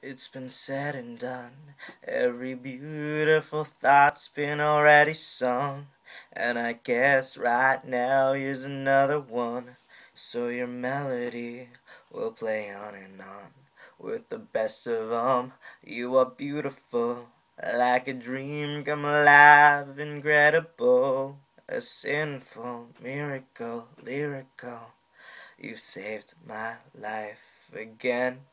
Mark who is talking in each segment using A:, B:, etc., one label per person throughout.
A: It's been said and done. Every beautiful thought's been already sung. And I guess right now here's another one. So your melody will play on and on. With the best of 'em, you are beautiful. Like a dream come alive, incredible. A sinful miracle, lyrical. You've saved my life again.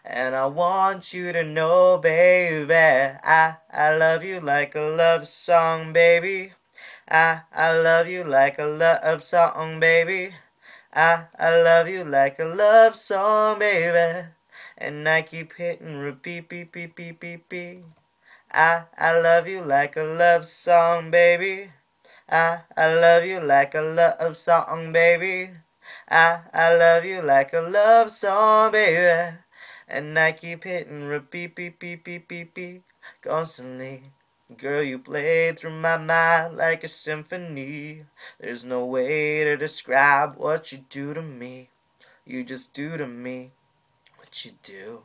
A: And I want you to know, baby, I love you like a love song, baby. I love you like a love song, baby. I love you like a love song, baby. And I keep hitting repeat, beep, beep, beep, beep, beep. I love you like a love song, baby. I love you like a love song, baby. I love you like a love song, baby. And I keep hitting repeat, beep, beep, beep, beep, beep, constantly. Girl, you play through my mind like a symphony. There's no way to describe what you do to me. You just do to me what you do.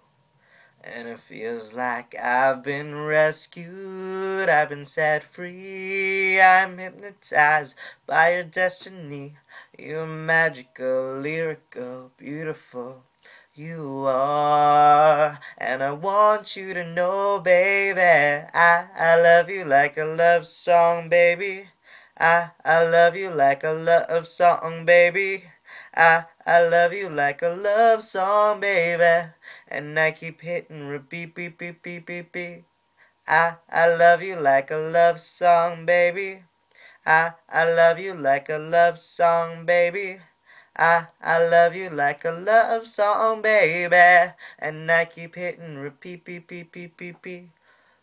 A: And it feels like I've been rescued, I've been set free. I'm hypnotized by your destiny. You're magical, lyrical, beautiful. You are, and I want you to know, baby, I love you like a love song, baby. I love you like a love song, baby. I love you like a love song, baby. And I keep hitting repeat, beep, beep, beep, beep, beep. I love you like a love song, baby. I love you like a love song, baby. I love you like a love song, baby. And I keep hitting repeat, beep, beep, beep, beep, beep.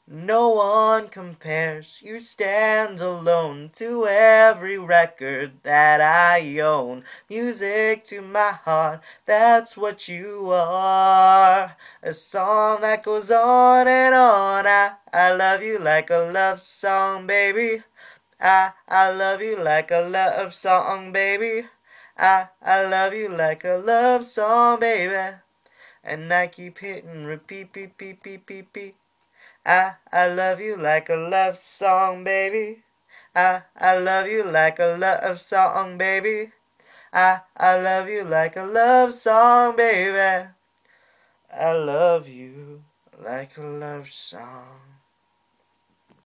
A: No one compares, you stand alone to every record that I own. Music to my heart, that's what you are. A song that goes on and on. I love you like a love song, baby. I love you like a love song, baby. I love you like a love song, baby. And I keep hitting repeat, beep, beep, beep, beep, beep. I love you like a love song, baby. I love you like a love song, baby. I love you like a love song, baby. I love you like a love song.